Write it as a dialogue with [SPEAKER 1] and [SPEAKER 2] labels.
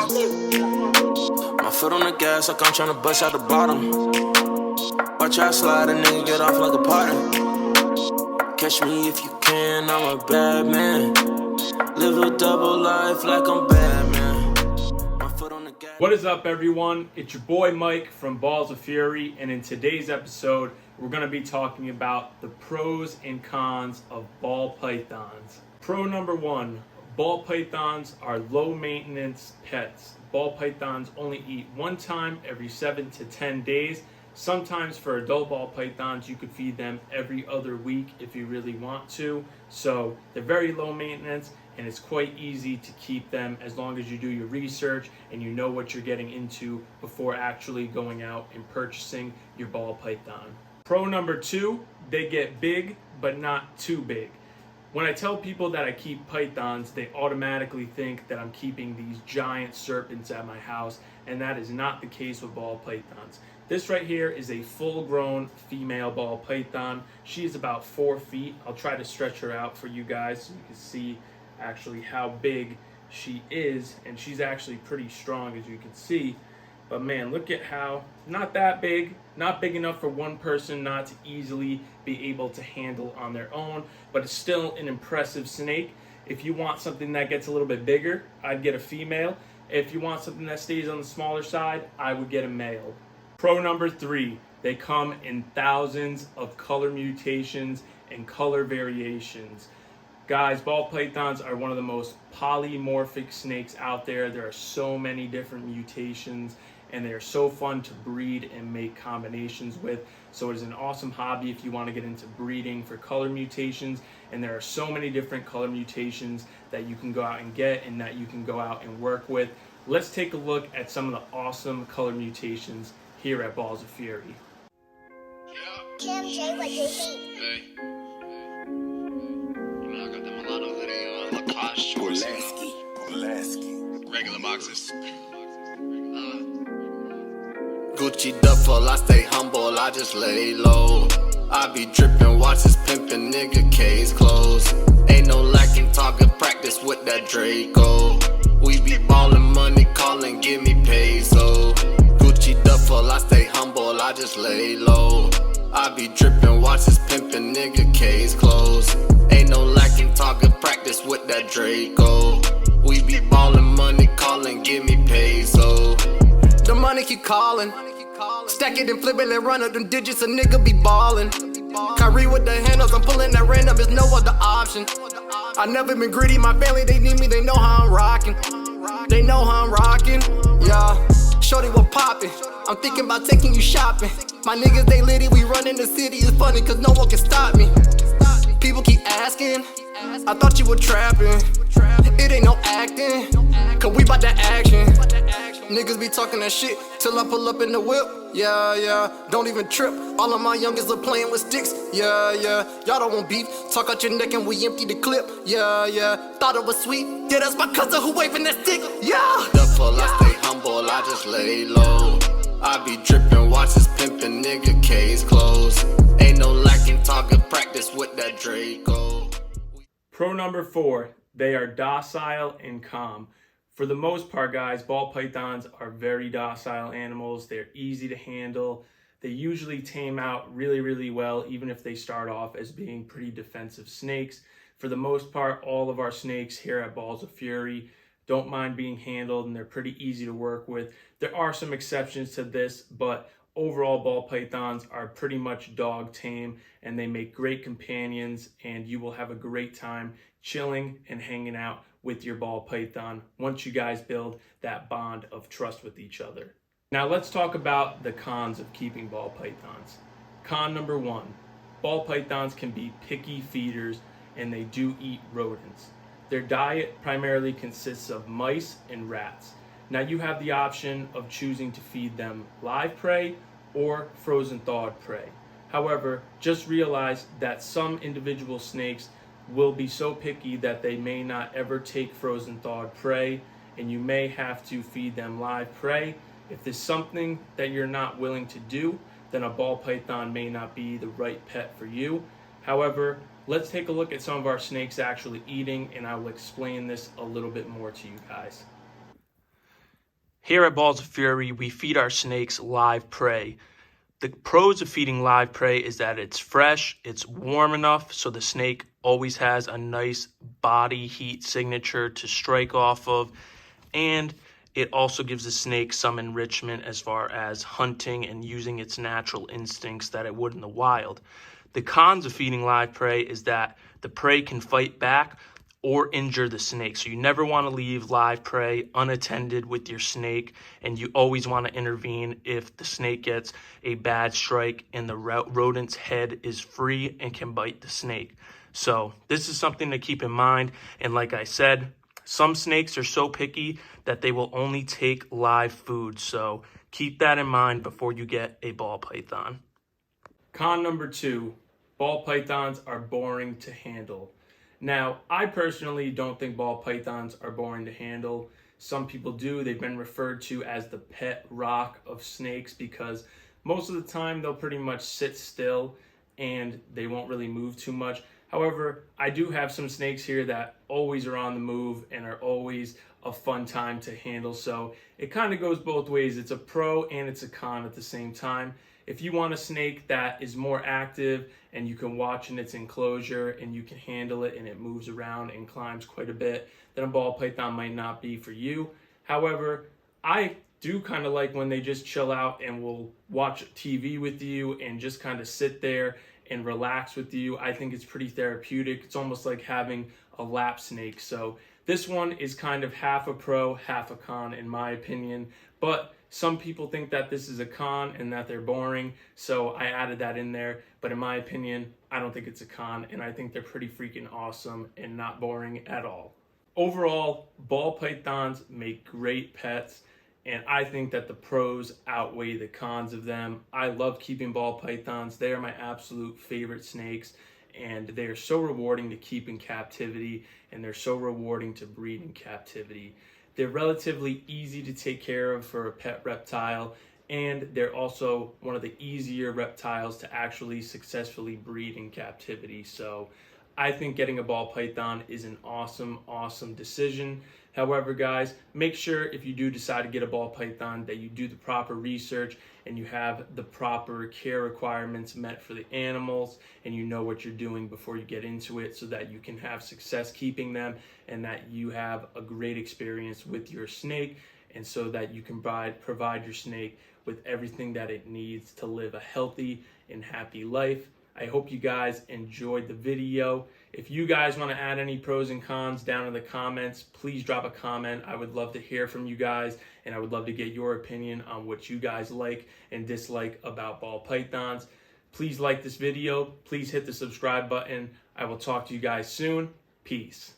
[SPEAKER 1] My foot on the gas like I'm tryna bust out the bottom. Watch out slide, a nigga get off like a potter. Catch me if you can, I'm a bad man. Live a double life like I'm Batman. My foot on the gas.
[SPEAKER 2] What is up, everyone? It's your boy Mike from Balls of Fury, and in today's episode, we're going to be talking about the pros and cons of ball pythons. Pro number one, ball pythons are low maintenance pets. Ball pythons only eat one time every 7 to 10 days. Sometimes for adult ball pythons, you could feed them every other week if you really want to. So they're very low maintenance, and it's quite easy to keep them as long as you do your research and you know what you're getting into before actually going out and purchasing your ball python. Pro number two, they get big but not too big. When I tell people that I keep pythons, they automatically think that I'm keeping these giant serpents at my house, and that is not the case with ball pythons. This right here is a full-grown female ball python. She is about 4 feet. I'll try to stretch her out for you guys so you can see actually how big she is, and she's actually pretty strong, as you can see. But man, look at how, not that big, not big enough for one person not to easily be able to handle on their own, but it's still an impressive snake. If you want something that gets a little bit bigger, I'd get a female. If you want something that stays on the smaller side, I would get a male. Pro number three, they come in thousands of color mutations and color variations. Guys, ball pythons are one of the most polymorphic snakes out there. There are so many different mutations, and they are so fun to breed and make combinations with. So it is an awesome hobby if you want to get into breeding for color mutations, and there are so many different color mutations that you can go out and get and that you can go out and work with. Let's take a look at some of the awesome color mutations here at Balls of Fury.
[SPEAKER 3] Kim J, what do you think?
[SPEAKER 4] Hey. You know, I got the mulatto hoodie on, Lacoste shorts, regular boxes.
[SPEAKER 5] Gucci duffel, I stay humble, I just lay low. I be drippin', watches pimpin', nigga, case closed. Ain't no lacking, talkin' practice with that Draco. We be ballin' money, callin', give me peso. Gucci duffel, I stay humble, I just lay low. I be drippin', watches pimpin', nigga, case closed. Ain't no lacking, talkin' practice with that Draco. We be ballin' money, callin', give me peso. The money keep callin', stack it and flip it and run up them digits, a nigga be ballin'. Kyrie with the handles, I'm pulling that random, there's no other option. I never been greedy, my family, they need me, they know how I'm rockin'. They know how I'm rockin', yeah. Shorty, what poppin'? I'm thinking about taking you shopping. My niggas, they litty, we run in the city, it's funny cause no one can stop me. People keep asking, I thought you were trapping. It ain't no acting, cause we bout that action. Niggas be talking that shit till I pull up in the whip. Yeah, yeah, don't even trip. All of my youngins are playing with sticks. Yeah, yeah, y'all don't want beef. Talk out your neck and we empty the clip. Yeah, yeah, thought it was sweet. Yeah, that's my cousin who waving that stick. Yeah. Duffel, I stay humble, I just lay low. I be drippin', watches pimpin', nigga, case closed. Ain't no lacking, talkin' practice with that Draco.
[SPEAKER 2] Pro number four, they are docile and calm. For the most part, guys, ball pythons are very docile animals. They're easy to handle. They usually tame out really, really well, even if they start off as being pretty defensive snakes. For the most part, all of our snakes here at Balls of Fury don't mind being handled, and they're pretty easy to work with. There are some exceptions to this, but overall ball pythons are pretty much dog tame, and they make great companions, and you will have a great time chilling and hanging out with your ball python once you guys build that bond of trust with each other. Now let's talk about the cons of keeping ball pythons. Con number one, ball pythons can be picky feeders, and they do eat rodents. Their diet primarily consists of mice and rats. Now you have the option of choosing to feed them live prey or frozen thawed prey. However, just realize that some individual snakes will be so picky that they may not ever take frozen thawed prey, and you may have to feed them live prey. If there's something that you're not willing to do, then a ball python may not be the right pet for you. However, let's take a look at some of our snakes actually eating, and I will explain this a little bit more to you guys. Here at Balls of Fury, we feed our snakes live prey. The pros of feeding live prey is that it's fresh, it's warm enough, so the snake always has a nice body heat signature to strike off of, and it also gives the snake some enrichment as far as hunting and using its natural instincts that it would in the wild. The cons of feeding live prey is that the prey can fight back or injure the snake. So you never want to leave live prey unattended with your snake, and you always want to intervene if the snake gets a bad strike and the rodent's head is free and can bite the snake. So this is something to keep in mind. And like I said, some snakes are so picky that they will only take live food. So keep that in mind before you get a ball python. Con number 2, ball pythons are boring to handle. Now, I personally don't think ball pythons are boring to handle. Some people do. They've been referred to as the pet rock of snakes because most of the time they'll pretty much sit still and they won't really move too much. However, I do have some snakes here that always are on the move and are always a fun time to handle. So it kind of goes both ways. It's a pro and it's a con at the same time. If you want a snake that is more active and you can watch in its enclosure and you can handle it and it moves around and climbs quite a bit, then a ball python might not be for you. However, I do kind of like when they just chill out and will watch TV with you and just kind of sit there and relax with you. I think it's pretty therapeutic. It's almost like having a lap snake. So this one is kind of half a pro, half a con in my opinion, but some people think that this is a con and that they're boring, so I added that in there. But in my opinion, I don't think it's a con, and I think they're pretty freaking awesome and not boring at all. Overall, ball pythons make great pets, and I think that the pros outweigh the cons of them. I love keeping ball pythons. They are my absolute favorite snakes, and they are so rewarding to keep in captivity, and they're so rewarding to breed in captivity. They're relatively easy to take care of for a pet reptile, and they're also one of the easier reptiles to actually successfully breed in captivity. So I think getting a ball python is an awesome, awesome decision. However, guys, make sure if you do decide to get a ball python that you do the proper research and you have the proper care requirements met for the animals and you know what you're doing before you get into it so that you can have success keeping them and that you have a great experience with your snake and so that you can provide your snake with everything that it needs to live a healthy and happy life. I hope you guys enjoyed the video. If you guys want to add any pros and cons down in the comments, please drop a comment. I would love to hear from you guys, and I would love to get your opinion on what you guys like and dislike about ball pythons. Please like this video. Please hit the subscribe button. I will talk to you guys soon. Peace.